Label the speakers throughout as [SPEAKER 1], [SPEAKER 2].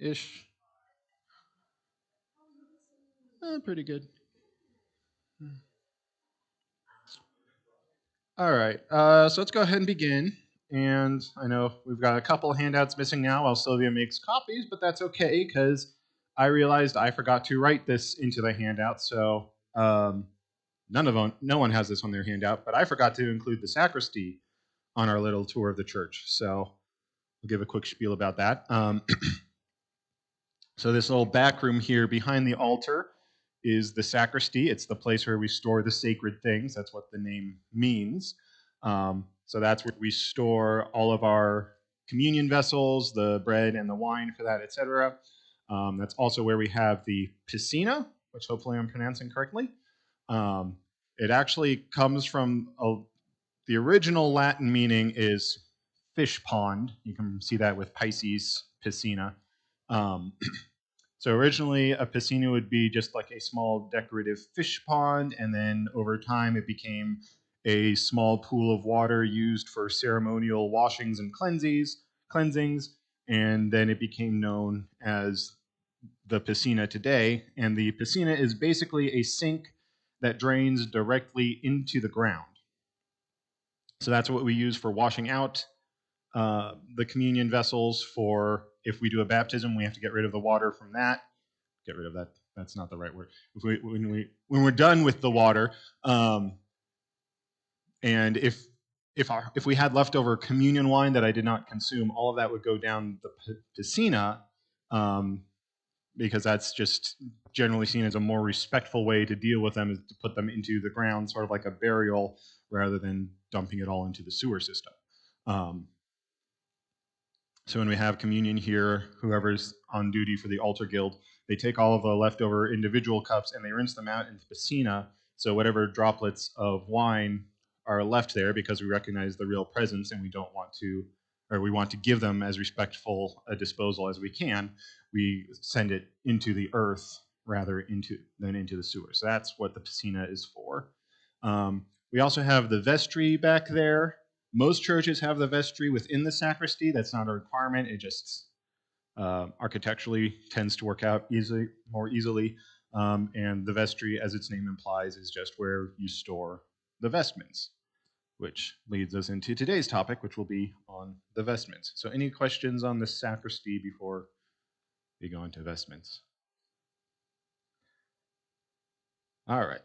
[SPEAKER 1] Ish. Pretty good. All right. So let's go ahead and begin. And I know we've got a couple handouts missing now while Sylvia makes copies, but that's okay because I realized I forgot to write this into the handout. So no one has this on their handout, but I forgot to include the sacristy on our little tour of the church. So I'll give a quick spiel about that. So this little back room here behind the altar is the sacristy. It's the place where we store the sacred things. That's what the name means. So that's where we store all of our communion vessels, the bread and the wine for that, etc. That's also where we have the piscina, which hopefully I'm pronouncing correctly. It actually comes from the original Latin meaning is fish pond. You can see that with Pisces, piscina. So originally, a piscina would be just like a small decorative fish pond, and then over time it became a small pool of water used for ceremonial washings and cleansings, and then it became known as the piscina today. And the piscina is basically a sink that drains directly into the ground. So that's what we use for washing out the communion vessels. For if we do a baptism, we have to get rid of the water from that. Get rid of that. That's not the right word. When we're done with the water, and if we had leftover communion wine that I did not consume, all of that would go down the piscina, because that's just generally seen as a more respectful way to deal with them, is to put them into the ground, sort of like a burial, rather than dumping it all into the sewer system. So when we have communion here, whoever's on duty for the altar guild, they take all of the leftover individual cups and they rinse them out into the piscina. So whatever droplets of wine are left there, because we recognize the real presence and we don't want to, or we want to give them as respectful a disposal as we can, we send it into the earth rather than into the sewer. So that's what the piscina is for. We also have the vestry back there. Most churches have the vestry within the sacristy. That's not a requirement. It just architecturally tends to work out more easily. And the vestry, as its name implies, is just where you store the vestments, which leads us into today's topic, which will be on the vestments. So any questions on the sacristy before we go into vestments? All right.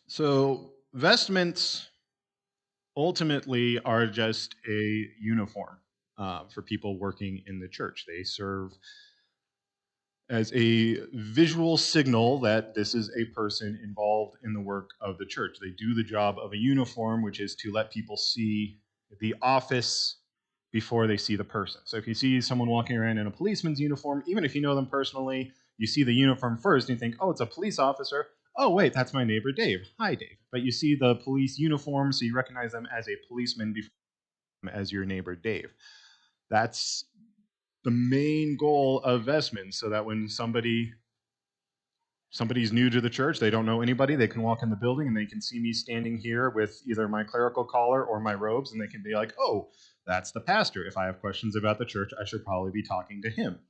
[SPEAKER 1] So vestments ultimately are just a uniform for people working in the church. They serve as a visual signal that this is a person involved in the work of the church. They do the job of a uniform, which is to let people see the office before they see the person. So if you see someone walking around in a policeman's uniform, even if you know them personally, you see the uniform first and you think, oh, it's a police officer. Oh, wait, that's my neighbor Dave. Hi, Dave. But you see the police uniform, so you recognize them as a policeman before as your neighbor Dave. That's the main goal of vestments, so that when somebody's new to the church, they don't know anybody, they can walk in the building and they can see me standing here with either my clerical collar or my robes, and they can be like, oh, that's the pastor. If I have questions about the church, I should probably be talking to him.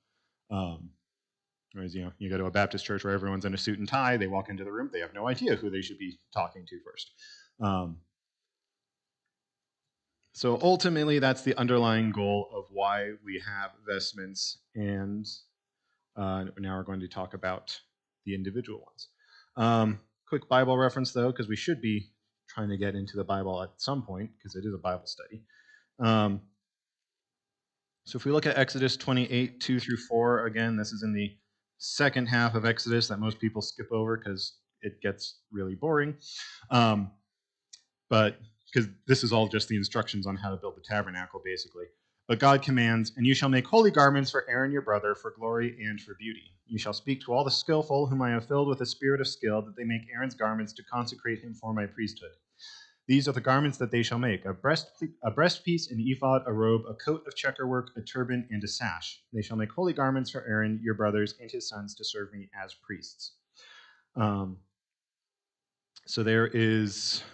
[SPEAKER 1] Whereas, you go to a Baptist church where everyone's in a suit and tie, they walk into the room, they have no idea who they should be talking to first. So ultimately, that's the underlying goal of why we have vestments, and now we're going to talk about the individual ones. Quick Bible reference, though, because we should be trying to get into the Bible at some point, because it is a Bible study. So if we look at Exodus 28, 2 through 4, again, this is in the second half of Exodus that most people skip over because it gets really boring. But because this is all just the instructions on how to build the tabernacle, basically. But God commands, and you shall make holy garments for Aaron your brother, for glory and for beauty. You shall speak to all the skillful, whom I have filled with a spirit of skill, that they make Aaron's garments to consecrate him for my priesthood. These are the garments that they shall make: a breastpiece, an ephod, a robe, a coat of checkerwork, a turban, and a sash. They shall make holy garments for Aaron, your brothers, and his sons to serve me as priests. So there is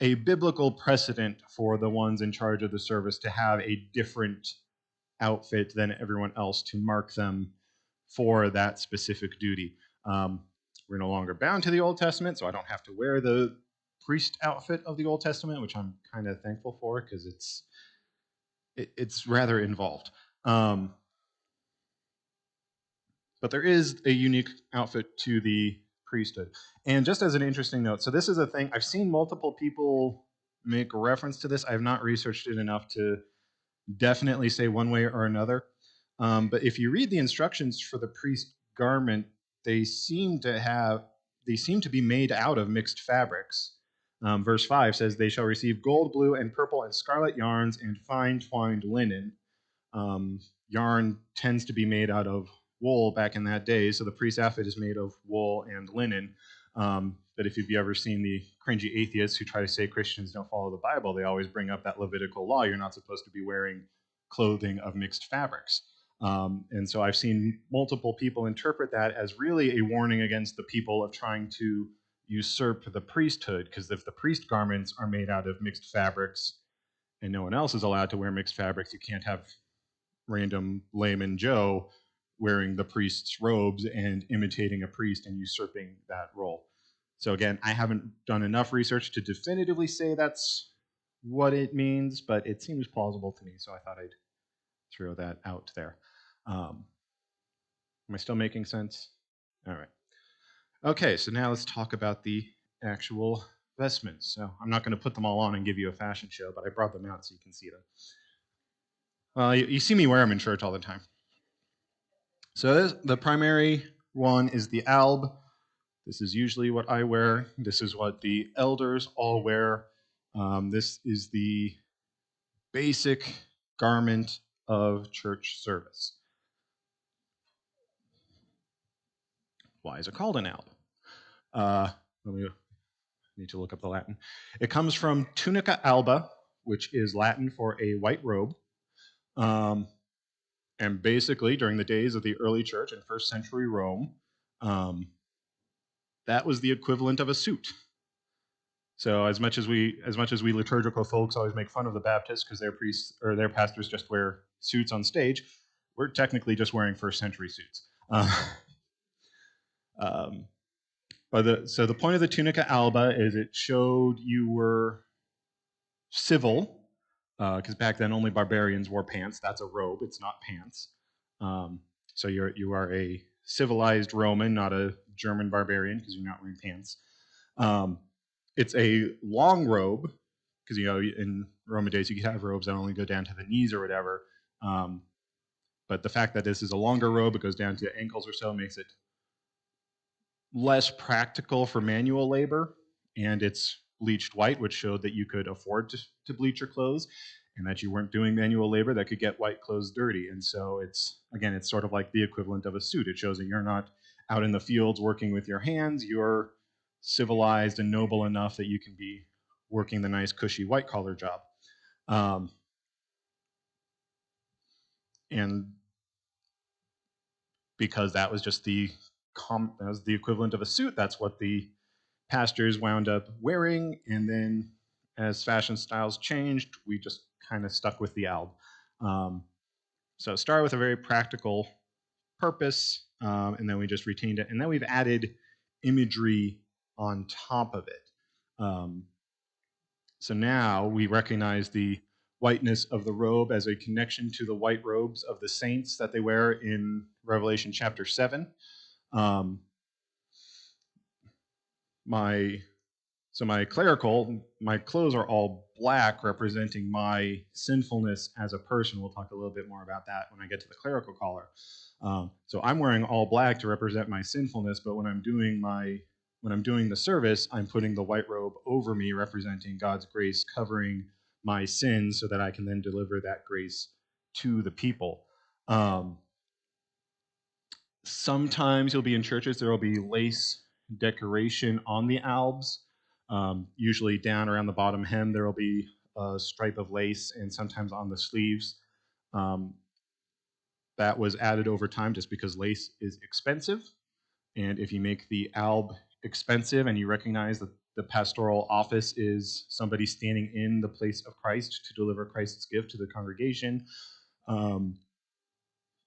[SPEAKER 1] a biblical precedent for the ones in charge of the service to have a different outfit than everyone else to mark them for that specific duty. We're no longer bound to the Old Testament, so I don't have to wear the priest outfit of the Old Testament, which I'm kind of thankful for because it's rather involved. But there is a unique outfit to the priesthood. And just as an interesting note, so this is a thing, I've seen multiple people make reference to this. I have not researched it enough to definitely say one way or another. But if you read the instructions for the priest garment, they seem to be made out of mixed fabrics. Verse 5 says, "They shall receive gold, blue, and purple, and scarlet yarns, and fine twined linen." Yarn tends to be made out of wool back in that day, so the priest's outfit is made of wool and linen. But if you've ever seen the cringy atheists who try to say Christians don't follow the Bible, they always bring up that Levitical law. You're not supposed to be wearing clothing of mixed fabrics. And so I've seen multiple people interpret that as really a warning against the people of trying to usurp the priesthood, because if the priest garments are made out of mixed fabrics and no one else is allowed to wear mixed fabrics, you can't have random layman Joe wearing the priest's robes and imitating a priest and usurping that role. So again, I haven't done enough research to definitively say that's what it means, but it seems plausible to me, so I thought I'd throw that out there. Am I still making sense? All right. Okay, so now let's talk about the actual vestments. So I'm not going to put them all on and give you a fashion show, but I brought them out so you can see them. Well, you see me wear them in church all the time. So the primary one is the alb. This is usually what I wear. This is what the elders all wear. This is the basic garment of church service. Why is it called an alb? Let me need to look up the Latin. It comes from tunica alba, which is Latin for a white robe. And basically, during the days of the early church in first century Rome, that was the equivalent of a suit. So as much as we liturgical folks always make fun of the Baptists because their priests or their pastors just wear suits on stage, we're technically just wearing first century suits. So the point of the tunica alba is it showed you were civil, because back then only barbarians wore pants. That's a robe; it's not pants. So you are a civilized Roman, not a German barbarian, because you're not wearing pants. It's a long robe, because in Roman days you could have robes that only go down to the knees or whatever. But the fact that this is a longer robe, it goes down to ankles or so, makes it less practical for manual labor, and it's bleached white, which showed that you could afford to bleach your clothes and that you weren't doing manual labor that could get white clothes dirty. And so it's sort of like the equivalent of a suit. It shows that you're not out in the fields working with your hands. You're civilized and noble enough that you can be working the nice, cushy white collar job. And because that was just the equivalent of a suit, that's what the pastors wound up wearing. And then as fashion styles changed, we just kind of stuck with the alb. So it started with a very practical purpose, and then we just retained it. And then we've added imagery on top of it. So now we recognize the whiteness of the robe as a connection to the white robes of the saints that they wear in Revelation chapter 7. My clerical, my clothes are all black, representing my sinfulness as a person. We'll talk a little bit more about that when I get to the clerical collar. So I'm wearing all black to represent my sinfulness, but when I'm doing the service, I'm putting the white robe over me, representing God's grace, covering my sins, so that I can then deliver that grace to the people. Sometimes you'll be in churches, there will be lace decoration on the albs. Usually down around the bottom hem, there will be a stripe of lace, and sometimes on the sleeves. That was added over time just because lace is expensive. And if you make the alb expensive and you recognize that the pastoral office is somebody standing in the place of Christ to deliver Christ's gift to the congregation,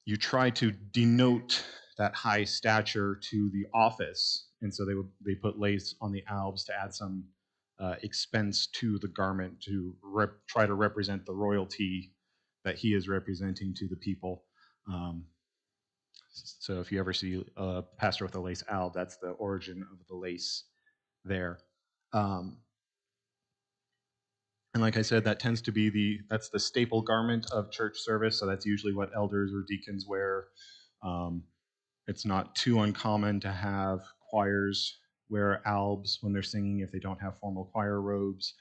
[SPEAKER 1] you try to denote that high stature to the office, and so they put lace on the albs to add some expense to the garment to try to represent the royalty that he is representing to the people. So if you ever see a pastor with a lace alb, that's the origin of the lace there. And like I said, that tends to be that's the staple garment of church service. So that's usually what elders or deacons wear. It's not too uncommon to have choirs wear albs when they're singing if they don't have formal choir robes.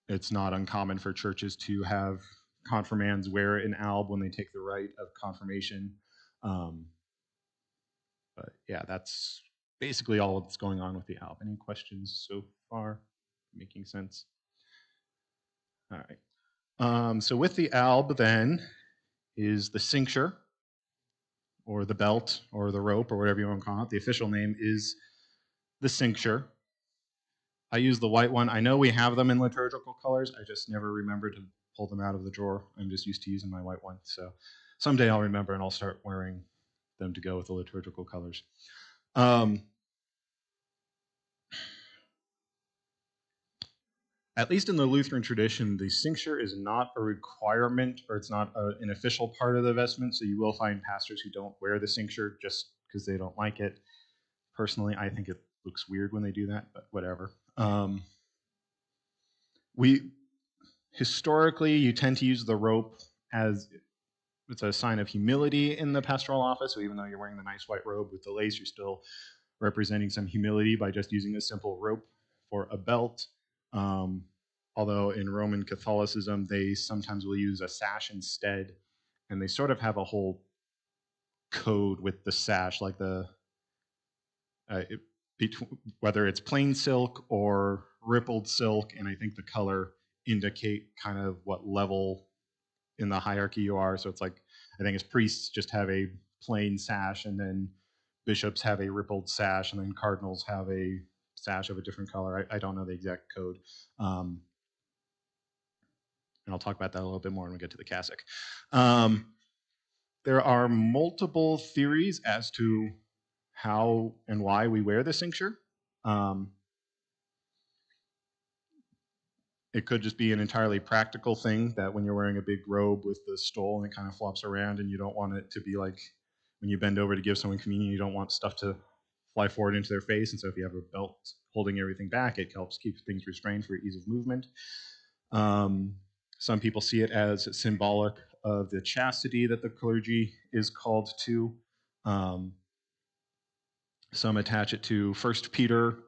[SPEAKER 1] It's not uncommon for churches to have confirmands wear an alb when they take the rite of confirmation. But yeah, that's basically all that's going on with the alb. Any questions so far? Making sense? All right. So with the alb then is the cincture, or the belt, or the rope, or whatever you want to call it. The official name is the cincture. I use the white one. I know we have them in liturgical colors. I just never remember to pull them out of the drawer. I'm just used to using my white one. So someday I'll remember and I'll start wearing them to go with the liturgical colors. At least in the Lutheran tradition, the cincture is not a requirement, or it's not an official part of the vestment. So you will find pastors who don't wear the cincture just because they don't like it. Personally, I think it looks weird when they do that, but whatever. Historically, you tend to use the rope as it's a sign of humility in the pastoral office. So even though you're wearing the nice white robe with the lace, you're still representing some humility by just using a simple rope for a belt. Although in Roman Catholicism, they sometimes will use a sash instead, and they sort of have a whole code with the sash, like whether it's plain silk or rippled silk, and I think the color indicate kind of what level in the hierarchy you are. So it's like, I think as priests just have a plain sash, and then bishops have a rippled sash, and then cardinals have a sash of a different color. I don't know the exact code. And I'll talk about that a little bit more when we get to the cassock. There are multiple theories as to how and why we wear the cincture. It could just be an entirely practical thing that when you're wearing a big robe with the stole and it kind of flops around, and you don't want it to be like when you bend over to give someone communion, you don't want stuff to fly forward into their face. And so if you have a belt holding everything back, it helps keep things restrained for ease of movement. Some people see it as symbolic of the chastity that the clergy is called to. Some attach it to 1 Peter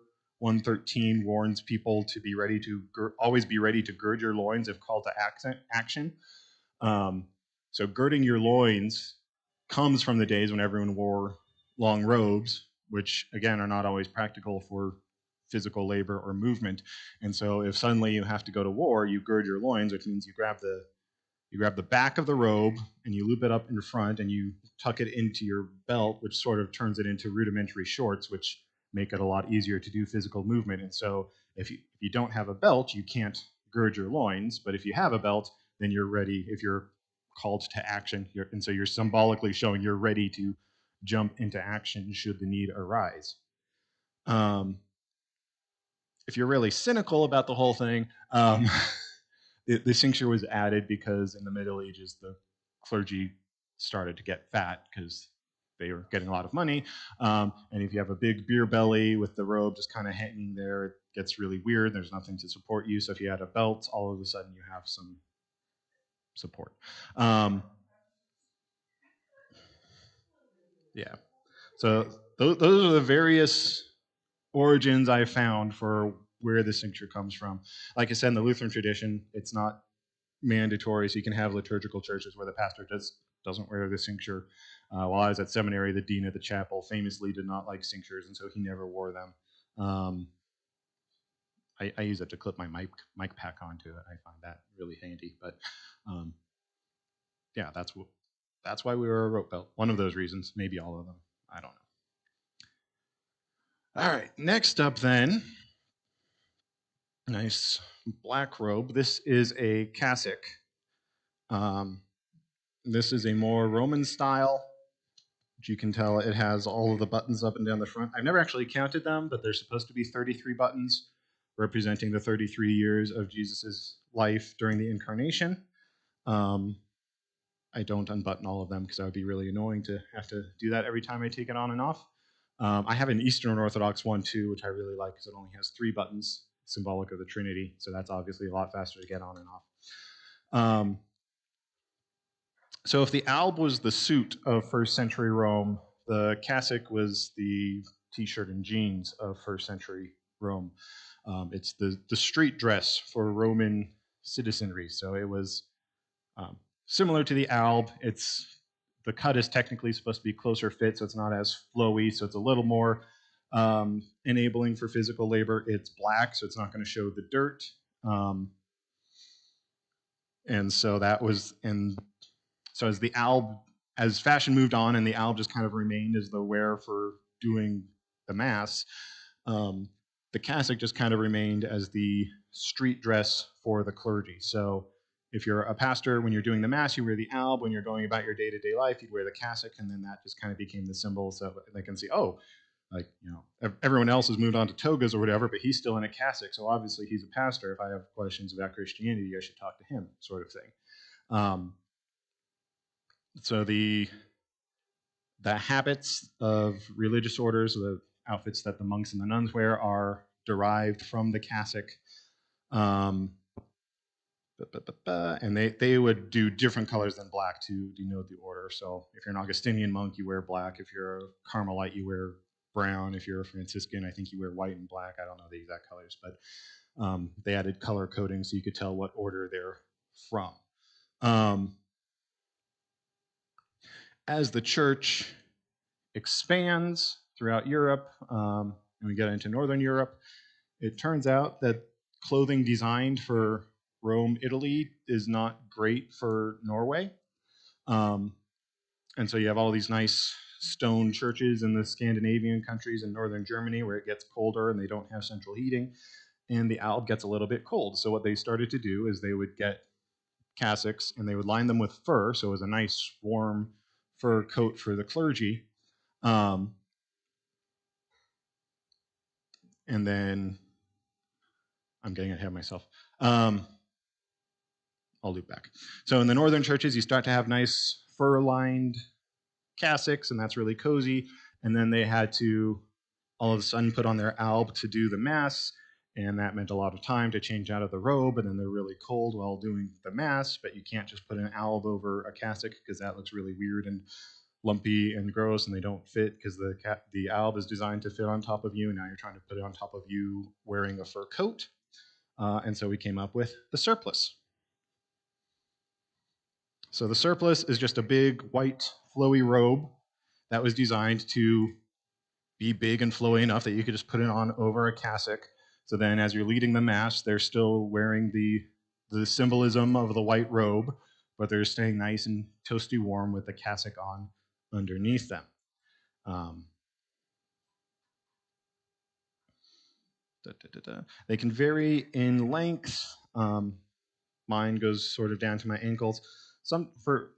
[SPEAKER 1] 1:13 warns people to be ready to always be ready to gird your loins if called to action. So girding your loins comes from the days when everyone wore long robes, which again are not always practical for physical labor or movement. And so if suddenly you have to go to war, you gird your loins, which means you grab the back of the robe and you loop it up in front and you tuck it into your belt, which sort of turns it into rudimentary shorts, which make it a lot easier to do physical movement. And so if you don't have a belt, you can't gird your loins. But if you have a belt, then you're ready. If you're called to action, and so you're symbolically showing you're ready to jump into action should the need arise. If you're really cynical about the whole thing, the cincture was added because in the Middle Ages the clergy started to get fat because they were getting a lot of money. And if you have a big beer belly with the robe just kind of hanging there, it gets really weird. There's nothing to support you. So if you had a belt, all of a sudden you have some support. Yeah. So those are the various origins I found for where the cincture comes from. Like I said, in the Lutheran tradition, it's not mandatory, so you can have liturgical churches where the pastor doesn't wear the cincture. While I was at seminary, the dean of the chapel famously did not like cinctures, and so he never wore them. I use it to clip my mic pack onto it. I find that really handy. But yeah, that's why we wear a rope belt. One of those reasons, maybe all of them. I don't know. All right, next up then, nice black robe. This is a cassock. Um, this is a more Roman style, which you can tell it has all of the buttons up and down the front. I've never actually counted them, but there's supposed to be 33 buttons representing the 33 years of Jesus's life during the incarnation. I don't unbutton all of them because that would be really annoying to have to do that every time I take it on and off. I have an Eastern Orthodox one too, which I really like because it only has 3 buttons, symbolic of the Trinity. So that's obviously a lot faster to get on and off. So if the alb was the suit of first century Rome, the cassock was the t-shirt and jeans of first century Rome. It's the street dress for Roman citizenry. So it was similar to the alb. The cut is technically supposed to be closer fit, so it's not as flowy. So it's a little more enabling for physical labor. It's black, so it's not going to show the dirt. And so that was, and so as the alb, as fashion moved on and the alb just kind of remained as the wear for doing the mass, the cassock just kind of remained as the street dress for the clergy. So if you're a pastor, when you're doing the mass, you wear the alb. When you're going about your day-to-day life, you'd wear the cassock, and then that just kind of became the symbol so they can see, oh, like, you know, everyone else has moved on to togas or whatever, but he's still in a cassock, so obviously he's a pastor. If I have questions about Christianity, I should talk to him, sort of thing. So the habits of religious orders, the outfits that the monks and the nuns wear, are derived from the cassock. And they would do different colors than black to denote the order. So if you're an Augustinian monk, you wear black. If you're a Carmelite, you wear brown. If you're a Franciscan, I think you wear white and black. I don't know the exact colors, but they added color coding so you could tell what order they're from. As the church expands throughout Europe, and we get into Northern Europe, it turns out that clothing designed for Rome, Italy is not great for Norway. And so you have all these nice stone churches in the Scandinavian countries and northern Germany where it gets colder and they don't have central heating, and the alb gets a little bit cold. So what they started to do is they would get cassocks and they would line them with fur, so it was a nice warm fur coat for the clergy. And then I'm getting ahead of myself. I'll loop back. So in the northern churches, you start to have nice fur-lined cassocks, and that's really cozy. And then they had to all of a sudden put on their alb to do the mass, and that meant a lot of time to change out of the robe, and then they're really cold while doing the mass, but you can't just put an alb over a cassock because that looks really weird and lumpy and gross, and they don't fit because the alb is designed to fit on top of you, and now you're trying to put it on top of you wearing a fur coat. And so we came up with the surplice. So the surplice is just a big white flowy robe that was designed to be big and flowy enough that you could just put it on over a cassock. So then as you're leading the mass, they're still wearing the symbolism of the white robe, but they're staying nice and toasty warm with the cassock on underneath them. They can vary in length. Mine goes sort of down to my ankles.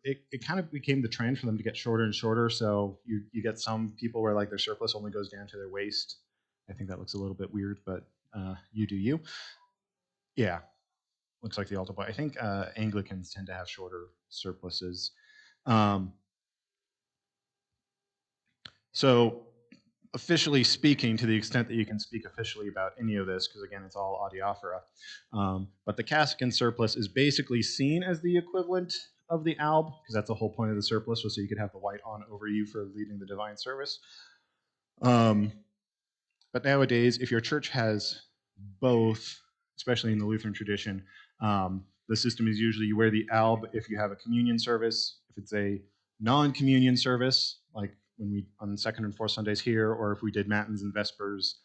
[SPEAKER 1] It kind of became the trend for them to get shorter and shorter. So you get some people where like their surplice only goes down to their waist. I think that looks a little bit weird, but you do you. Yeah, looks like the altar boy. I think Anglicans tend to have shorter surplices. So officially speaking, to the extent that you can speak officially about any of this, because again, it's all audiophora, but the cassock and surplice is basically seen as the equivalent of the alb, because that's the whole point of the surplice, was so you could have the white on over you for leading the divine service. But nowadays, if your church has both, especially in the Lutheran tradition, the system is usually you wear the alb if you have a communion service. If it's a non-communion service, like when we on second and fourth Sundays here, or if we did matins and vespers,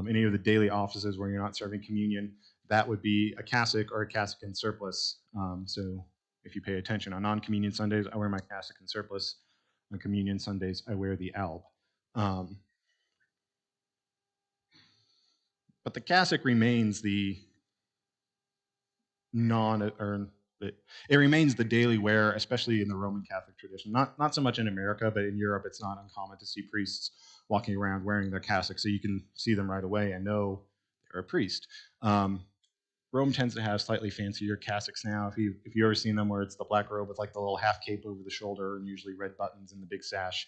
[SPEAKER 1] any of the daily offices where you're not serving communion, that would be a cassock or a cassock and surplice. So if you pay attention, on non-communion Sundays, I wear my cassock and surplice. On communion Sundays, I wear the alb. But the cassock remains the it remains the daily wear, especially in the Roman Catholic tradition. Not so much in America, but in Europe, it's not uncommon to see priests walking around wearing their cassock, so you can see them right away and know they're a priest. Rome tends to have slightly fancier cassocks now. If you ever seen them, where it's the black robe with like the little half cape over the shoulder and usually red buttons and the big sash,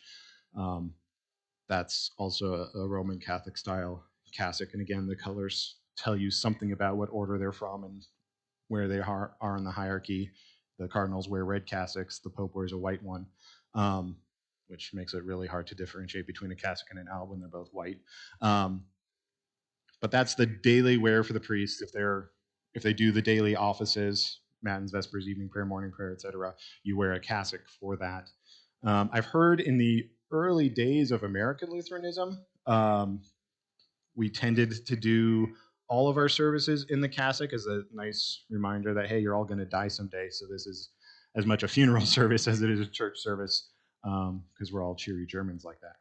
[SPEAKER 1] that's also a Roman Catholic style cassock. And again, the colors tell you something about what order they're from and where they are in the hierarchy. The cardinals wear red cassocks. The Pope wears a white one, which makes it really hard to differentiate between a cassock and an alb when they're both white. But that's the daily wear for the priests. If they do the daily offices, matins, vespers, evening prayer, morning prayer, etc., you wear a cassock for that. I've heard in the early days of American Lutheranism, we tended to do all of our services in the cassock as a nice reminder that, hey, you're all going to die someday, so this is as much a funeral service as it is a church service, because we're all cheery Germans like that.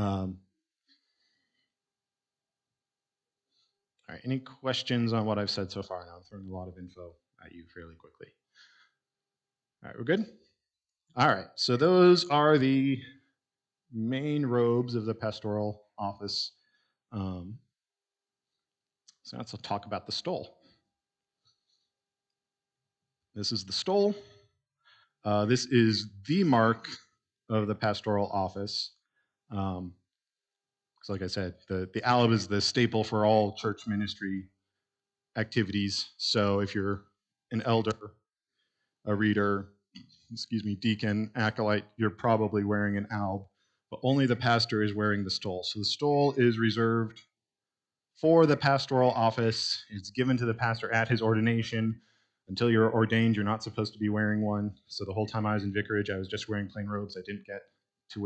[SPEAKER 1] All right, any questions on what I've said so far? Now I'm throwing a lot of info at you fairly quickly. All right, we're good? All right, so those are the main robes of the pastoral office. So let's talk about the stole. This is the stole. This is the mark of the pastoral office. So like I said, the alb is the staple for all church ministry activities. So if you're an elder, a reader, deacon, acolyte, you're probably wearing an alb, but only the pastor is wearing the stole. So the stole is reserved for the pastoral office. It's given to the pastor at his ordination. Until you're ordained, you're not supposed to be wearing one. So the whole time I was in vicarage, I was just wearing plain robes. I didn't get to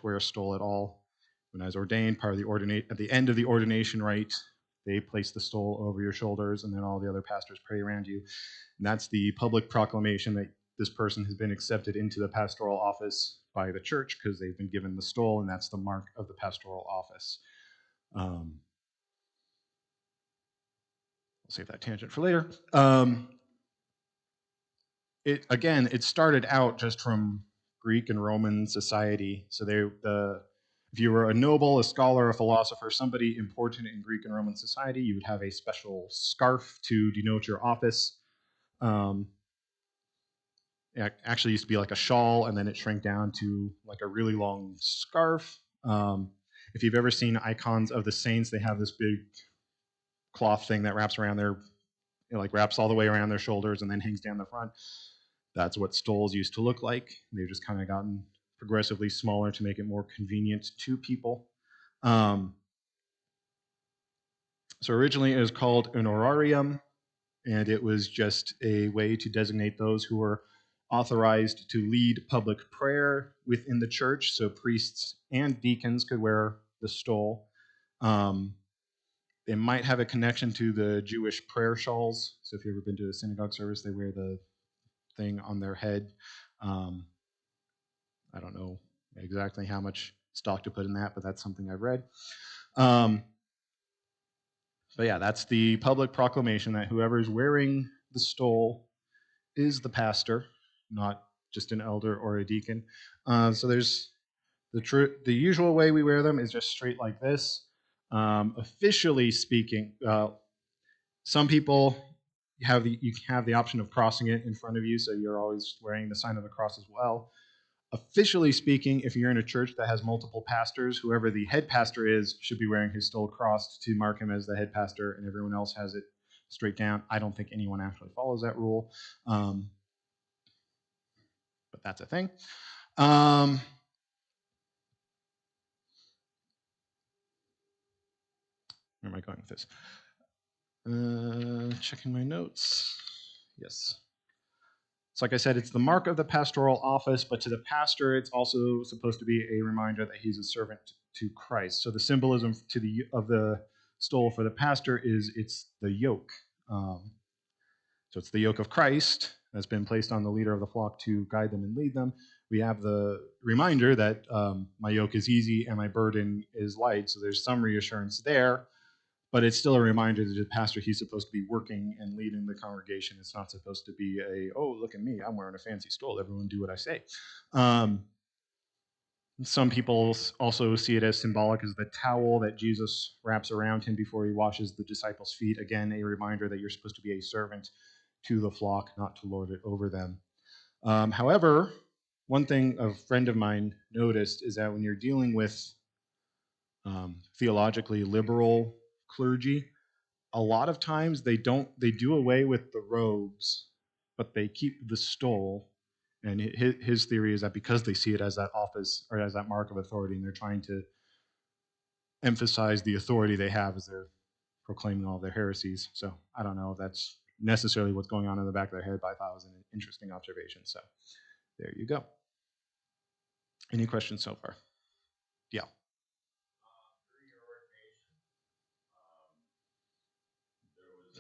[SPEAKER 1] wear a stole at all. When I was ordained, at the end of the ordination rite, they place the stole over your shoulders, and then all the other pastors pray around you. And that's the public proclamation that this person has been accepted into the pastoral office by the church because they've been given the stole, and that's the mark of the pastoral office. I'll save that tangent for later. It started out just from Greek and Roman society. So if you were a noble, a scholar, a philosopher, somebody important in Greek and Roman society, you would have a special scarf to denote your office. It actually used to be like a shawl, and then it shrank down to like a really long scarf. If you've ever seen icons of the saints, they have this big cloth thing that wraps around wraps all the way around their shoulders and then hangs down the front. That's what stoles used to look like. They've just kind of gotten progressively smaller to make it more convenient to people. So originally it was called an horarium, and it was just a way to designate those who were authorized to lead public prayer within the church. So priests and deacons could wear the stole. They might have a connection to the Jewish prayer shawls. So if you've ever been to a synagogue service, they wear the thing on their head. I don't know exactly how much stock to put in that, but that's something I've read. But yeah, that's the public proclamation that whoever's wearing the stole is the pastor, not just an elder or a deacon. So there's the usual way we wear them is just straight like this. Officially speaking, some people you have the option of crossing it in front of you, so you're always wearing the sign of the cross as well. Officially speaking, if you're in a church that has multiple pastors, whoever the head pastor is should be wearing his stole crossed to mark him as the head pastor, and everyone else has it straight down. I don't think anyone actually follows that rule, but that's a thing. Where am I going with this? Checking my notes. Yes. So like I said, it's the mark of the pastoral office, but to the pastor, it's also supposed to be a reminder that he's a servant to Christ. So the symbolism of the stole for the pastor is it's the yoke. So it's the yoke of Christ that's been placed on the leader of the flock to guide them and lead them. We have the reminder that my yoke is easy and my burden is light. So there's some reassurance there. but it's still a reminder that the pastor, he's supposed to be working and leading the congregation. It's not supposed to be oh, look at me, I'm wearing a fancy stole, everyone do what I say. Some people also see it as symbolic as the towel that Jesus wraps around him before he washes the disciples' feet. Again, a reminder that you're supposed to be a servant to the flock, not to lord it over them. However, one thing a friend of mine noticed is that when you're dealing with theologically liberal clergy, a lot of times they do away with the robes, but they keep the stole. And his theory is that because they see it as that office or as that mark of authority, and they're trying to emphasize the authority they have as they're proclaiming all their heresies. So I don't know if that's necessarily what's going on in the back of their head, but I thought it was an interesting observation. So there you go. Any questions so far? Yeah.
[SPEAKER 2] During your ordination, there was a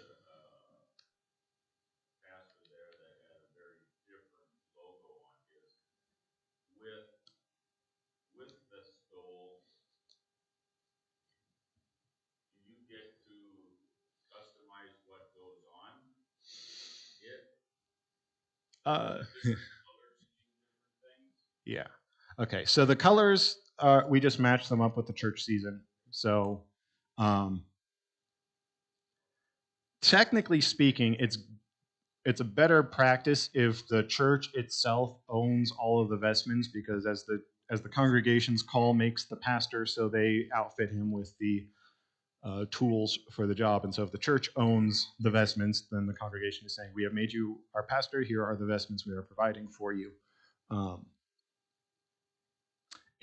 [SPEAKER 2] pastor there that had a very different logo on his. With the stole, do you get to customize what goes on it? Different colors mean different things.
[SPEAKER 1] Yeah. Okay. So the colors, we just match them up with the church season. So technically speaking, it's a better practice if the church itself owns all of the vestments, because as the congregation's call makes the pastor, so they outfit him with the tools for the job. And so if the church owns the vestments, then the congregation is saying, we have made you our pastor, here are the vestments we are providing for you.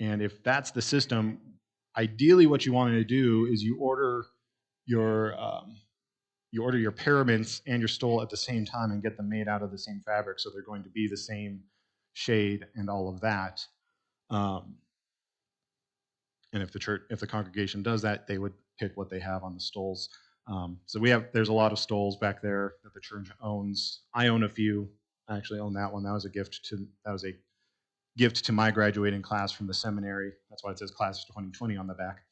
[SPEAKER 1] And if that's the system, ideally what you want to do is you order your paraments and your stole at the same time and get them made out of the same fabric, so they're going to be the same shade and all of that. And if the congregation does that, they would pick what they have on the stoles. So there's a lot of stoles back there that the church owns. I own a few. I actually own that one. That was a gift to my graduating class from the seminary. That's why it says class of 2020 on the back.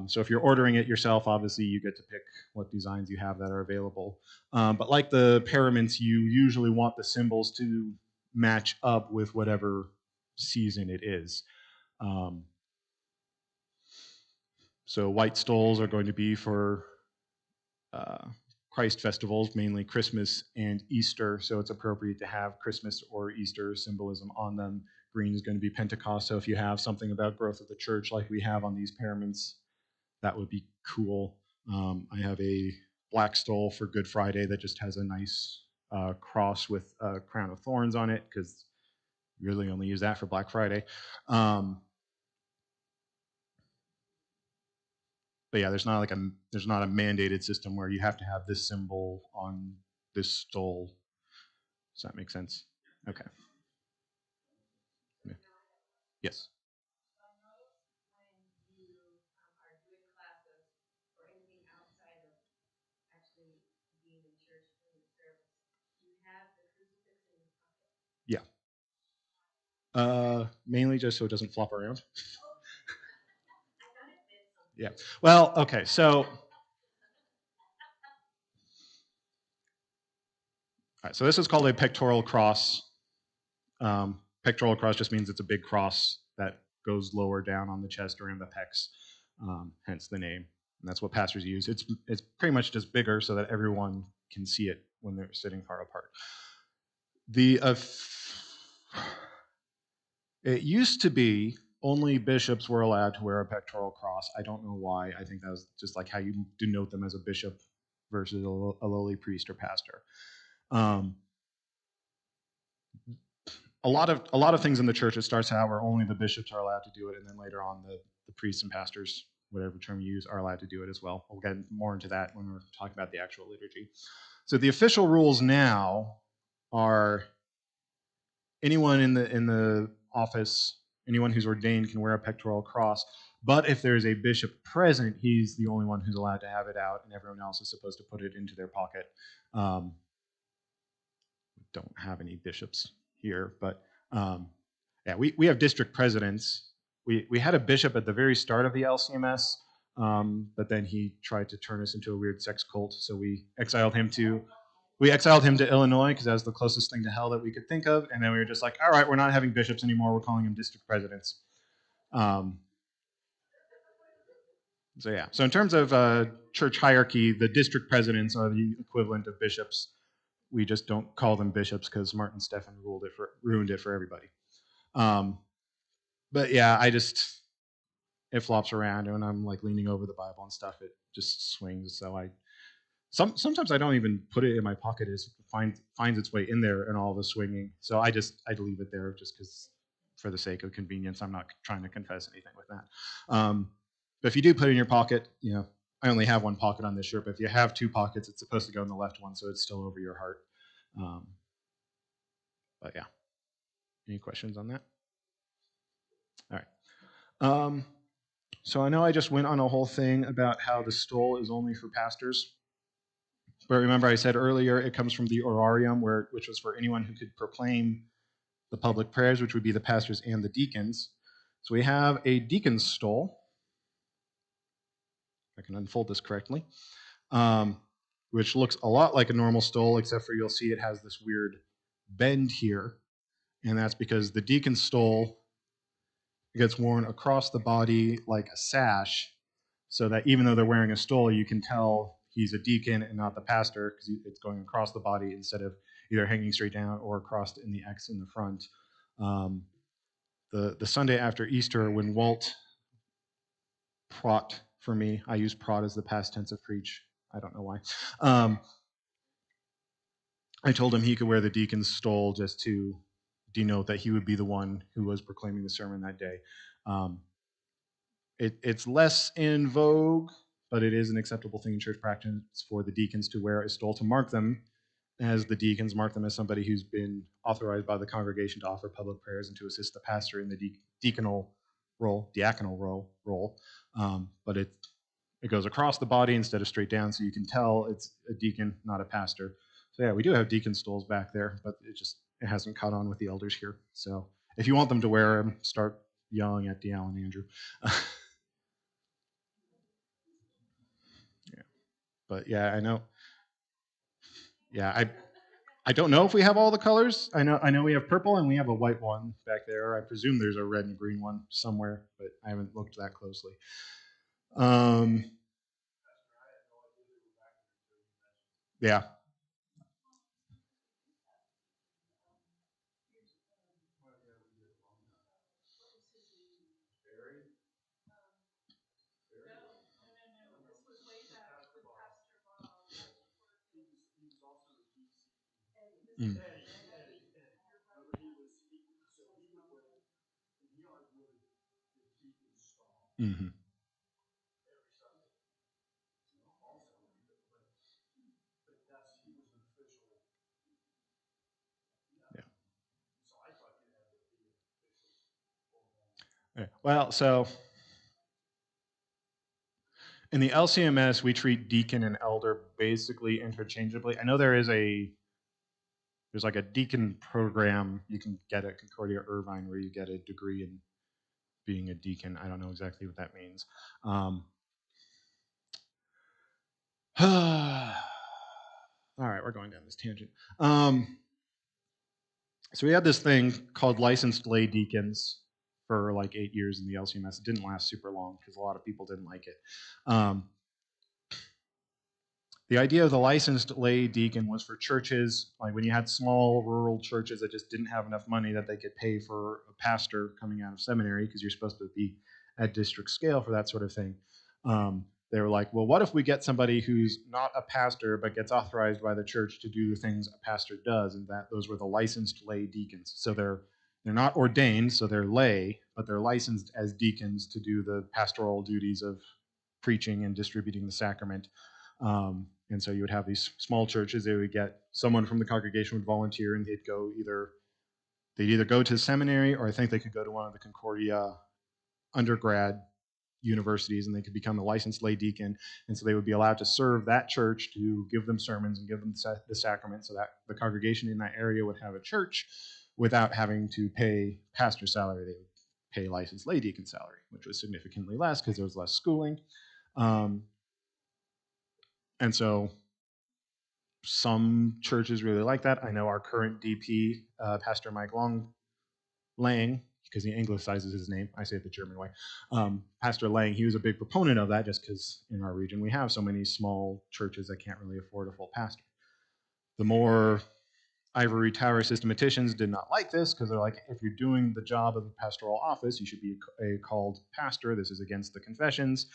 [SPEAKER 1] So if you're ordering it yourself, obviously you get to pick what designs you have that are available. But like the paraments, you usually want the symbols to match up with whatever season it is. So white stoles are going to be for Christ festivals, mainly Christmas and Easter. So it's appropriate to have Christmas or Easter symbolism on them. Green is going to be Pentecost. So if you have something about growth of the church like we have on these paraments, that would be cool. I have a black stole for Good Friday that just has a nice cross with a crown of thorns on it, because you really only use that for Black Friday. But yeah, there's not a mandated system where you have to have this symbol on this stole. Does that make sense? Okay. Yeah. Yes. Yeah. Mainly just so it doesn't flop around. Yeah. Well, okay. So, all right, so this is called a pectoral cross. Pectoral cross just means it's a big cross that goes lower down on the chest around the pecs, hence the name. And that's what pastors use. It's pretty much just bigger so that everyone can see it when they're sitting far apart. It used to be only bishops were allowed to wear a pectoral cross. I don't know why. I think that was just like how you denote them as a bishop versus a lowly priest or pastor. A lot of things in the church, it starts out where only the bishops are allowed to do it, and then later on the priests and pastors, whatever term you use, are allowed to do it as well. We'll get more into that when we're talking about the actual liturgy. So the official rules now are anyone in the office, anyone who's ordained can wear a pectoral cross, but if there's a bishop present, he's the only one who's allowed to have it out, and everyone else is supposed to put it into their pocket. Don't have any bishops here, but yeah, we have district presidents. We had a bishop at the very start of the LCMS, But then he tried to turn us into a weird sex cult, so we exiled him to Illinois because that was the closest thing to hell that we could think of. And then we were just like, all right, we're not having bishops anymore. We're calling them district presidents. So yeah. So in terms of church hierarchy, the district presidents are the equivalent of bishops. We just don't call them bishops because Martin Stephan ruined it for everybody. But yeah, it flops around, and when I'm like leaning over the Bible and stuff, it just swings. So sometimes I don't even put it in my pocket. It finds its way in there and all the swinging. So I leave it there just because for the sake of convenience. I'm not trying to confess anything with that. But if you do put it in your pocket, I only have one pocket on this shirt, but if you have two pockets, it's supposed to go in the left one, so it's still over your heart. But yeah, any questions on that? All right. So I know I just went on a whole thing about how the stole is only for pastors. But remember, I said earlier it comes from the orarium, which was for anyone who could proclaim the public prayers, which would be the pastors and the deacons. So we have a deacon's stole. If I can unfold this correctly, which looks a lot like a normal stole, except for you'll see it has this weird bend here, and that's because the deacon's stole gets worn across the body like a sash, so that even though they're wearing a stole, you can tell he's a deacon and not the pastor because it's going across the body instead of either hanging straight down or crossed in the X in the front. The Sunday after Easter, when Walt prot for me, I use prot as the past tense of preach. I don't know why. I told him he could wear the deacon's stole just to denote that he would be the one who was proclaiming the sermon that day. It's less in vogue, but it is an acceptable thing in church practice for the deacons to wear a stole to mark them as the deacons, mark them as somebody who's been authorized by the congregation to offer public prayers and to assist the pastor in the diaconal role. But it goes across the body instead of straight down, so you can tell it's a deacon, not a pastor. So yeah, we do have deacon stoles back there, but it hasn't caught on with the elders here. So if you want them to wear them, start yelling at DL and Andrew. Yeah. But yeah, I know. Yeah, I don't know if we have all the colors. I know we have purple and we have a white one back there. I presume there's a red and green one somewhere, but I haven't looked that closely. Yeah. Mm. Mm-hmm. Yeah. Okay. Well, so in the LCMS, we treat deacon and elder basically interchangeably. I know there's like a deacon program you can get at Concordia Irvine where you get a degree in being a deacon. I don't know exactly what that means. All right, we're going down this tangent. So we had this thing called licensed lay deacons for like 8 years in the LCMS. It didn't last super long because a lot of people didn't like it. The idea of the licensed lay deacon was for churches, like when you had small rural churches that just didn't have enough money that they could pay for a pastor coming out of seminary, because you're supposed to be at district scale for that sort of thing. They were like, well, what if we get somebody who's not a pastor but gets authorized by the church to do the things a pastor does, and those were the licensed lay deacons. So they're not ordained, so they're lay, but they're licensed as deacons to do the pastoral duties of preaching and distributing the sacrament. And so you would have these small churches. They would get someone from the congregation would volunteer, and they'd either go to seminary, or I think they could go to one of the Concordia undergrad universities, and they could become a licensed lay deacon. And so they would be allowed to serve that church, to give them sermons and give them the sacrament, so that the congregation in that area would have a church without having to pay pastor salary. They would pay licensed lay deacon salary, which was significantly less because there was less schooling. And so some churches really like that. I know our current DP, Pastor Mike Lang, because he anglicizes his name. I say it the German way. Pastor Lang, he was a big proponent of that just because in our region we have so many small churches that can't really afford a full pastor. The more ivory tower systematicians did not like this because they're like, if you're doing the job of the pastoral office, you should be a called pastor. This is against the confessions.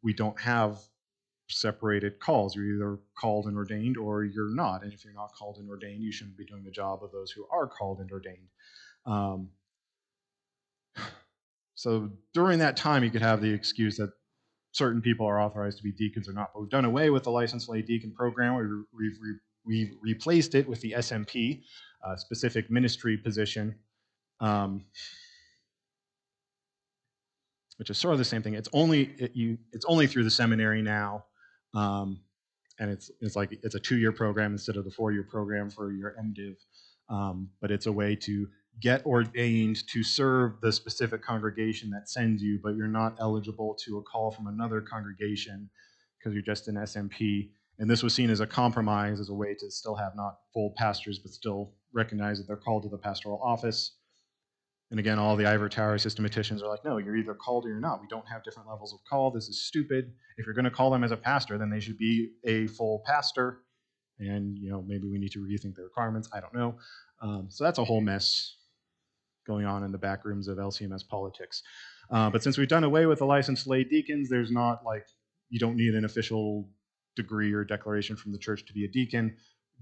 [SPEAKER 1] We don't have separated calls. You're either called and ordained or you're not. And if you're not called and ordained, you shouldn't be doing the job of those who are called and ordained. So during that time, you could have the excuse that certain people are authorized to be deacons or not. But we've done away with the licensed lay deacon program. We've replaced it with the SMP, specific ministry position, which is sort of the same thing. It's only through the seminary now, and it's like it's a 2-year program instead of the 4-year program for your MDiv. But it's a way to get ordained to serve the specific congregation that sends you, but you're not eligible to a call from another congregation because you're just an SMP. And this was seen as a compromise, as a way to still have not full pastors, but still recognize that they're called to the pastoral office. And again, all the ivory tower systematicians are like, no, you're either called or you're not. We don't have different levels of call. This is stupid. If you're going to call them as a pastor, then they should be a full pastor. And maybe we need to rethink the requirements. I don't know. So that's a whole mess going on in the back rooms of LCMS politics. But since we've done away with the licensed lay deacons, there's not like you don't need an official degree or declaration from the church to be a deacon.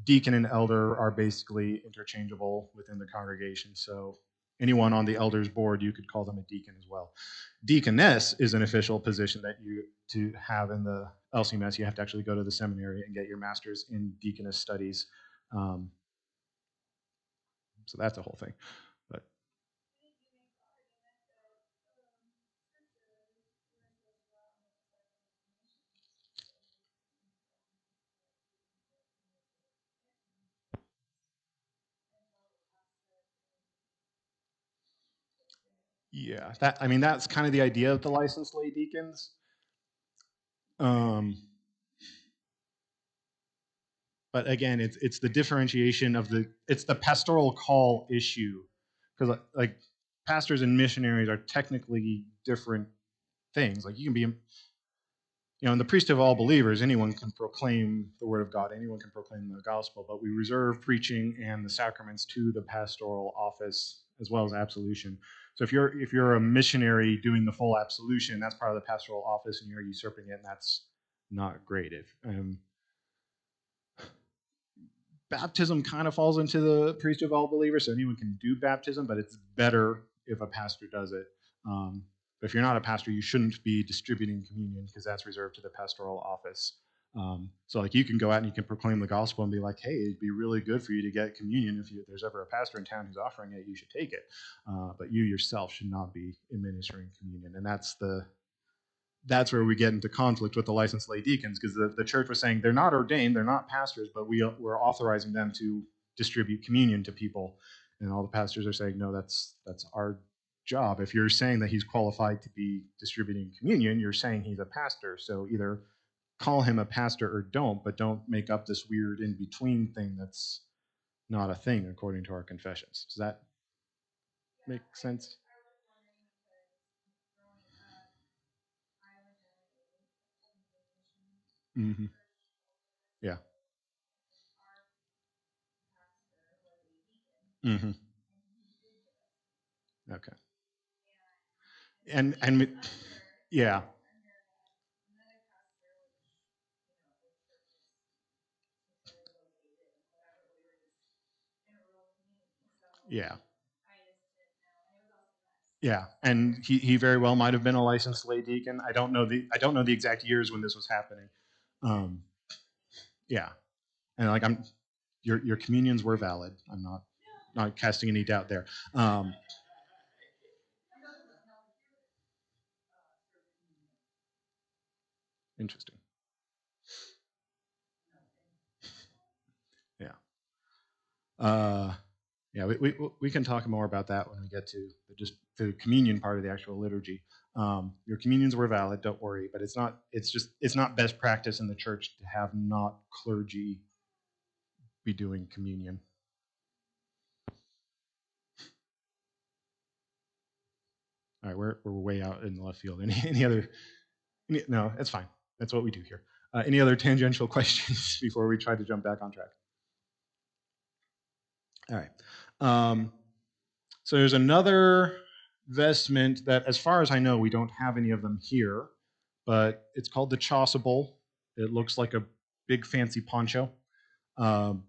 [SPEAKER 1] Deacon and elder are basically interchangeable within the congregation. So anyone on the elders board, you could call them a deacon as well. Deaconess is an official position that to have in the LCMS. You have to actually go to the seminary and get your master's in deaconess studies. So that's a whole thing. But yeah, that's kind of the idea of the licensed lay deacons. But again, it's the differentiation of it's the pastoral call issue, because like pastors and missionaries are technically different things. Like you can be, in the priesthood of all believers, anyone can proclaim the word of God, anyone can proclaim the gospel, but we reserve preaching and the sacraments to the pastoral office as well as absolution. So if you're a missionary doing the full absolution, that's part of the pastoral office, and you're usurping it, and that's not great. If baptism kind of falls into the priesthood of all believers, so anyone can do baptism, but it's better if a pastor does it. But if you're not a pastor, you shouldn't be distributing communion because that's reserved to the pastoral office. So like you can go out and you can proclaim the gospel and be like, hey, it'd be really good for you to get communion. If there's ever a pastor in town who's offering it, you should take it. But you yourself should not be administering communion. And that's where we get into conflict with the licensed lay deacons, because the church was saying they're not ordained, they're not pastors, but we're authorizing them to distribute communion to people. And all the pastors are saying, no, that's our job. If you're saying that he's qualified to be distributing communion, you're saying he's a pastor. So either call him a pastor or don't, but don't make up this weird in-between thing that's not a thing according to our confessions. Does that make sense? Mm-hmm. Yeah. Mm-hmm. Okay. And yeah. Yeah. Yeah, and he very well might have been a licensed lay deacon. I don't know the exact years when this was happening. Um, yeah, and like your communions were valid. I'm not casting any doubt there. Interesting. Yeah. Yeah, we can talk more about that when we get to just the communion part of the actual liturgy. Your communions were valid, don't worry, but it's not best practice in the church to have not clergy be doing communion. All right, we're way out in the left field. Any other? No, it's fine. That's what we do here. Any other tangential questions before we try to jump back on track? All right. So there's another vestment that, as far as I know, we don't have any of them here, but it's called the Chaucer Bowl. It looks like a big fancy poncho. Um,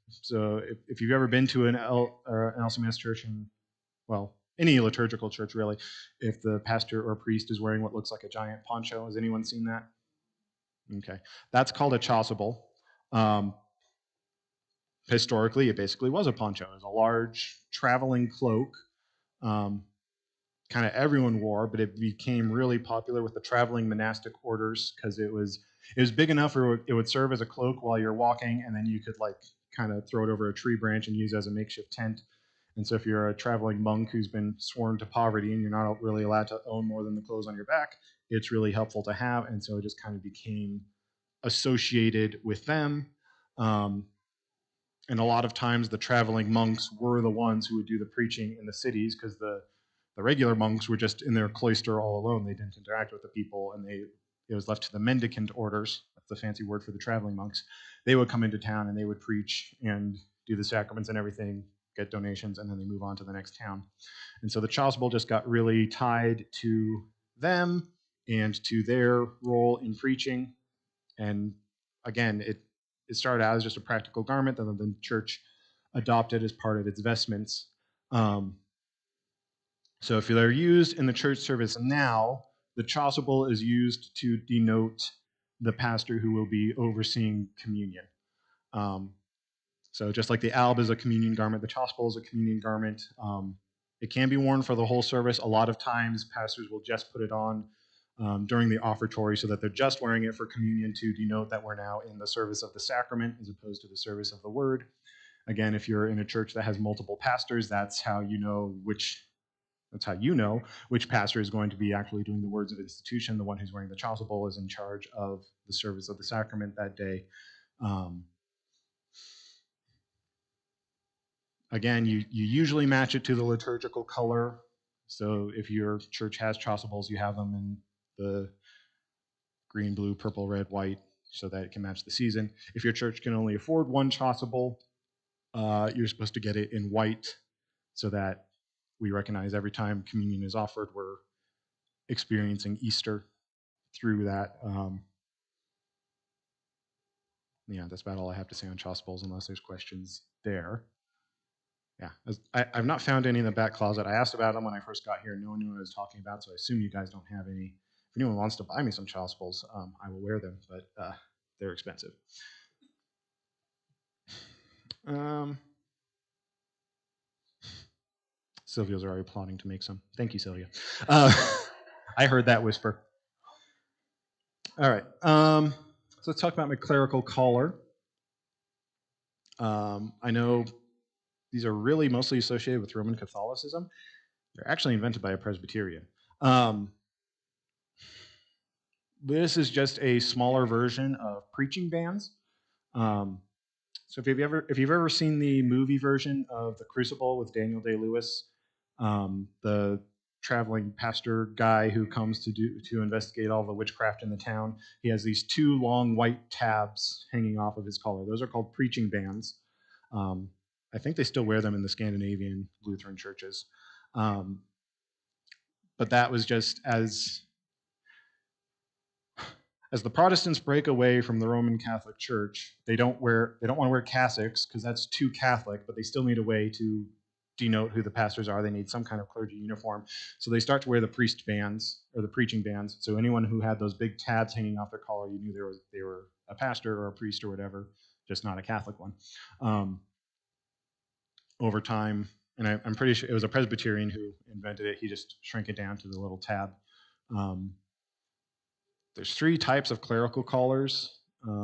[SPEAKER 1] so if you've ever been to an LCMS church, and well, any liturgical church really, if the pastor or priest is wearing what looks like a giant poncho, has anyone seen that? Okay, that's called a Chaucer Bowl. Historically, it basically was a poncho. It was a large traveling cloak. Um, Kind of everyone wore, but it became really popular with the traveling monastic orders because it was big enough where it would serve as a cloak while you're walking, and then you could like kind of throw it over a tree branch and use it as a makeshift tent. And so if you're a traveling monk who's been sworn to poverty and you're not really allowed to own more than the clothes on your back, it's really helpful to have. And so it just kind of became associated with them. Um, and a lot of times the traveling monks were the ones who would do the preaching in the cities because the regular monks were just in their cloister all alone. They didn't interact with the people, and it was left to the mendicant orders. That's the fancy word for the traveling monks. They would come into town and they would preach and do the sacraments and everything, get donations, and then they move on to the next town. And so the Chaucer Bowl just got really tied to them and to their role in preaching. And again, it started out as just a practical garment, then the church adopted as part of its vestments. So if they're used in the church service now, the Chaucer Bowl is used to denote the pastor who will be overseeing communion. Um, so just like the alb is a communion garment, the Chaucer Bowl is a communion garment. It can be worn for the whole service. A lot of times, pastors will just put it on during the offertory so that they're just wearing it for communion to denote that we're now in the service of the sacrament as opposed to the service of the word. Again, if you're in a church that has multiple pastors, that's how you know which pastor is going to be actually doing the words of institution. The one who's wearing the Chaucer Bowl is in charge of the service of the sacrament that day. Again, you usually match it to the liturgical color. So if your church has Chaucer Bowls, you have them in the green, blue, purple, red, white, so that it can match the season. If your church can only afford one Chaucer Bowl, you're supposed to get it in white so that we recognize every time communion is offered, we're experiencing Easter through that. Yeah, that's about all I have to say on Chaucer Bowls, unless there's questions there. Yeah, I've not found any in the back closet. I asked about them when I first got here. No one knew what I was talking about, so I assume you guys don't have any. If anyone wants to buy me some Chaucer Bowls, I will wear them, but they're expensive. Sylvia's already plotting to make some. Thank you, Sylvia. I heard that whisper. All right. So let's talk about my clerical collar. I know these are really mostly associated with Roman Catholicism. They're actually invented by a Presbyterian. This is just a smaller version of preaching bands. So if you've ever seen the movie version of The Crucible with Daniel Day-Lewis, the traveling pastor guy who comes to investigate all the witchcraft in the town, he has these two long white tabs hanging off of his collar. Those are called preaching bands. I think they still wear them in the Scandinavian Lutheran churches. But that was just as the Protestants break away from the Roman Catholic Church, they don't want to wear cassocks because that's too Catholic, but they still need a way to denote who the pastors are. They need some kind of clergy uniform. So they start to wear the priest bands or the preaching bands. So anyone who had those big tabs hanging off their collar, you knew they were a pastor or a priest or whatever, just not a Catholic one. Over time, and I'm pretty sure it was a Presbyterian who invented it. He just shrank it down to the little tab. There's three types of clerical collars.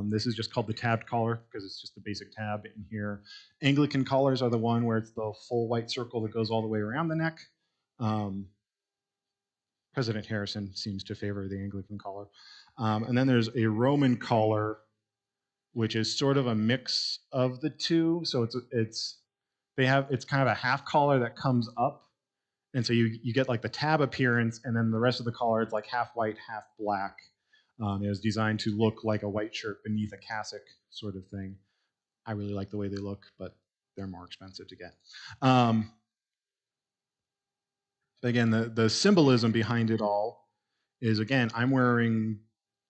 [SPEAKER 1] This is just called the tabbed collar because it's just the basic tab in here. Anglican collars are the one where it's the full white circle that goes all the way around the neck. President Harrison seems to favor the Anglican collar. And then there's a Roman collar, which is sort of a mix of the two. So it's kind of a half collar that comes up, and so you get like the tab appearance, and then the rest of the collar it's like half white, half black. It was designed to look like a white shirt beneath a cassock sort of thing. I really like the way they look, but they're more expensive to get. Again, the symbolism behind it all is, again, I'm wearing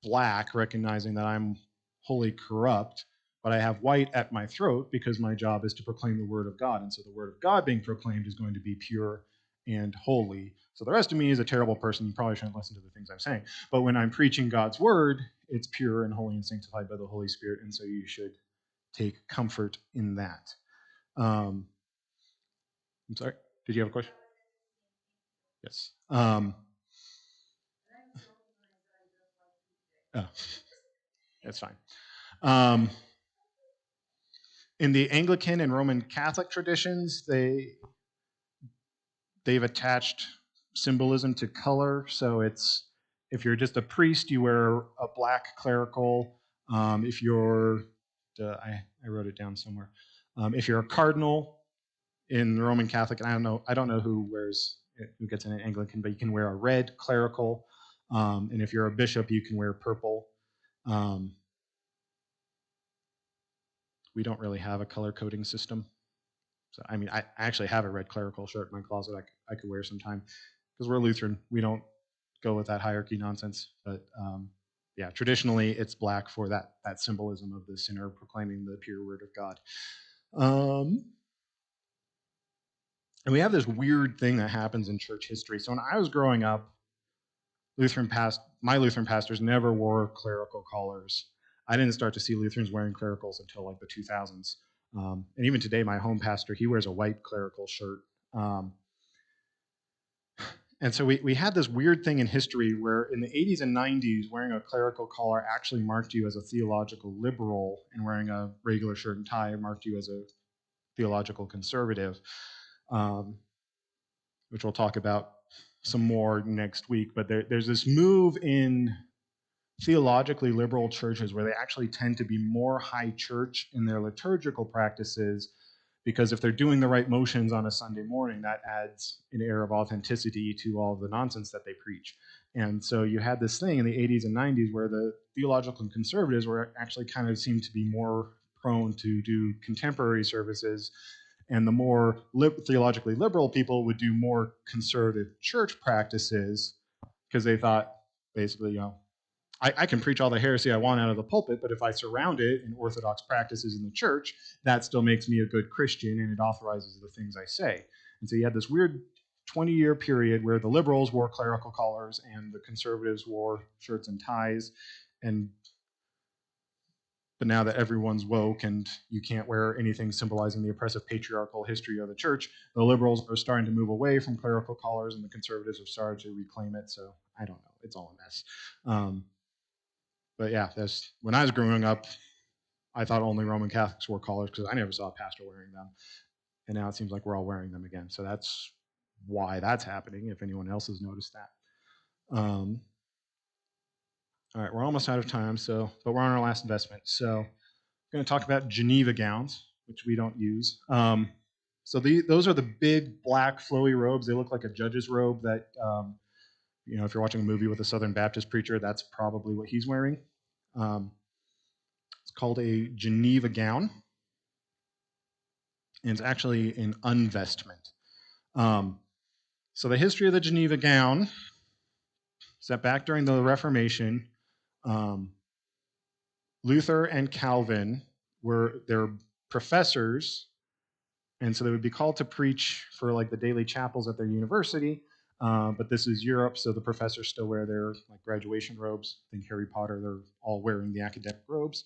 [SPEAKER 1] black, recognizing that I'm wholly corrupt, but I have white at my throat because my job is to proclaim the word of God. And so the word of God being proclaimed is going to be pure and holy. So the rest of me is a terrible person. You probably shouldn't listen to the things I'm saying. But when I'm preaching God's word, it's pure and holy and sanctified by the Holy Spirit. And so you should take comfort in that. I'm sorry, did you have a question? Yes. Oh, that's fine. In the Anglican and Roman Catholic traditions, they've attached symbolism to color. So it's, if you're just a priest, you wear a black clerical. If you're, I wrote it down somewhere. If you're a cardinal in the Roman Catholic, and I don't know who gets in an Anglican, but you can wear a red clerical. And if you're a bishop, you can wear purple. We don't really have a color coding system. So, I mean, I actually have a red clerical shirt in my closet I could wear sometime because we're Lutheran. We don't go with that hierarchy nonsense. But yeah, traditionally it's black for that symbolism of the sinner proclaiming the pure word of God. And we have this weird thing that happens in church history. So when I was growing up, my Lutheran pastors never wore clerical collars. I didn't start to see Lutherans wearing clericals until like the 2000s. And even today, my home pastor, he wears a white clerical shirt. And so we had this weird thing in history where in the 80s and 90s, wearing a clerical collar actually marked you as a theological liberal, and wearing a regular shirt and tie marked you as a theological conservative, which we'll talk about some more next week. But there's this move in theologically liberal churches where they actually tend to be more high church in their liturgical practices, because if they're doing the right motions on a Sunday morning, that adds an air of authenticity to all of the nonsense that they preach. And so you had this thing in the 80s and 90s where the theological conservatives were actually kind of seemed to be more prone to do contemporary services, and the more theologically liberal people would do more conservative church practices, because they thought, basically, I can preach all the heresy I want out of the pulpit, but if I surround it in orthodox practices in the church, that still makes me a good Christian, and it authorizes the things I say. And so you had this weird 20-year period where the liberals wore clerical collars and the conservatives wore shirts and ties. But now that everyone's woke and you can't wear anything symbolizing the oppressive patriarchal history of the church, the liberals are starting to move away from clerical collars, and the conservatives have started to reclaim it. So I don't know. It's all a mess. But yeah, when I was growing up, I thought only Roman Catholics wore collars because I never saw a pastor wearing them. And now it seems like we're all wearing them again. So that's why that's happening, if anyone else has noticed that. All right, we're almost out of time, but we're on our last investment. So I'm going to talk about Geneva Gowns, which we don't use. Those are the big black flowy robes. They look like a judge's robe that, if you're watching a movie with a Southern Baptist preacher, that's probably what he's wearing. It's called a Geneva gown, and it's actually an unvestment. So the history of the Geneva gown is that back during the Reformation, Luther and Calvin they're professors, and so they would be called to preach for like the daily chapels at their university. But this is Europe, so the professors still wear their like graduation robes. Think Harry Potter; they're all wearing the academic robes.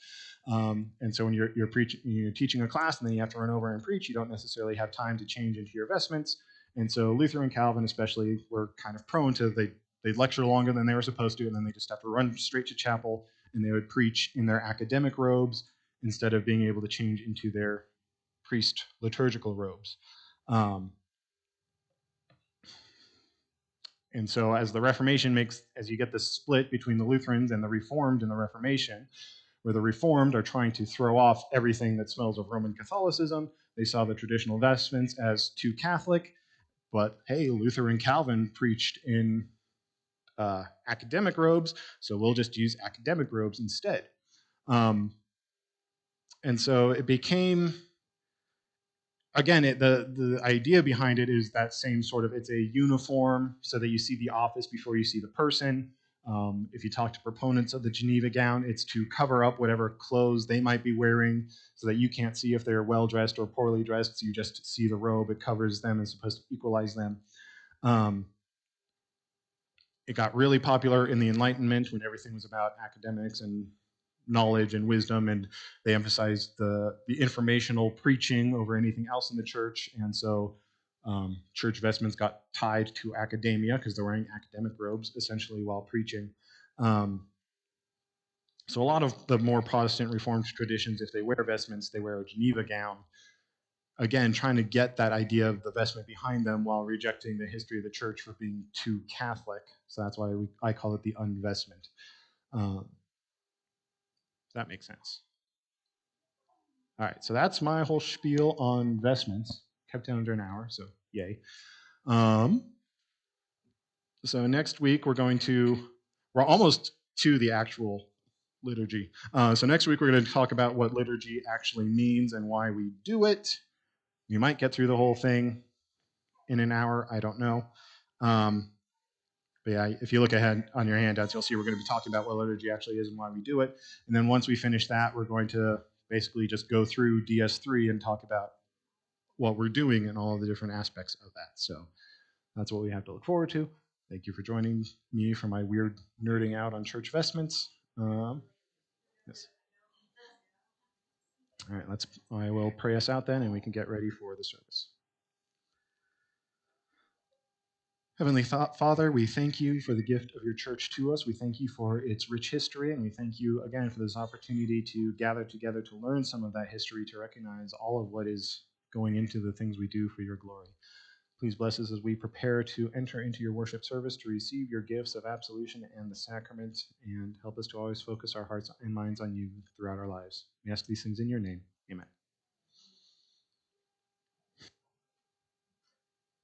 [SPEAKER 1] And so when you're teaching a class, and then you have to run over and preach, you don't necessarily have time to change into your vestments. And so Luther and Calvin, especially, were kind of prone to they lecture longer than they were supposed to, and then they just have to run straight to chapel and they would preach in their academic robes instead of being able to change into their priest liturgical robes. And so as the Reformation as you get this split between the Lutherans and the Reformed in the Reformation, where the Reformed are trying to throw off everything that smells of Roman Catholicism, they saw the traditional vestments as too Catholic, but hey, Luther and Calvin preached in academic robes, so we'll just use academic robes instead. And so it became, again, the idea behind it is that same sort of, it's a uniform so that you see the office before you see the person. If you talk to proponents of the Geneva gown, it's to cover up whatever clothes they might be wearing so that you can't see if they're well-dressed or poorly dressed. So you just see the robe. It covers them and is supposed to equalize them. It got really popular in the Enlightenment when everything was about academics and knowledge and wisdom, and they emphasized the informational preaching over anything else in the church. And so church vestments got tied to academia because they're wearing academic robes essentially while preaching. So a lot of the more Protestant Reformed traditions, if they wear vestments, they wear a Geneva gown. Again, trying to get that idea of the vestment behind them while rejecting the history of the church for being too Catholic. So that's why I call it the unvestment. That makes sense. All right, so that's my whole spiel on vestments. Kept it under an hour, so yay. So next week we're almost to the actual liturgy. So next week we're going to talk about what liturgy actually means and why we do it. You might get through the whole thing in an hour, I don't know. But yeah, if you look ahead on your handouts, you'll see we're going to be talking about what liturgy actually is and why we do it. And then once we finish that, we're going to basically just go through DS3 and talk about what we're doing and all of the different aspects of that. So that's what we have to look forward to. Thank you for joining me for my weird nerding out on church vestments. Yes. All right, I will pray us out then, and we can get ready for the service. Heavenly Father, we thank you for the gift of your church to us. We thank you for its rich history, and we thank you again for this opportunity to gather together to learn some of that history, to recognize all of what is going into the things we do for your glory. Please bless us as we prepare to enter into your worship service to receive your gifts of absolution and the sacrament, and help us to always focus our hearts and minds on you throughout our lives. We ask these things in your name. Amen.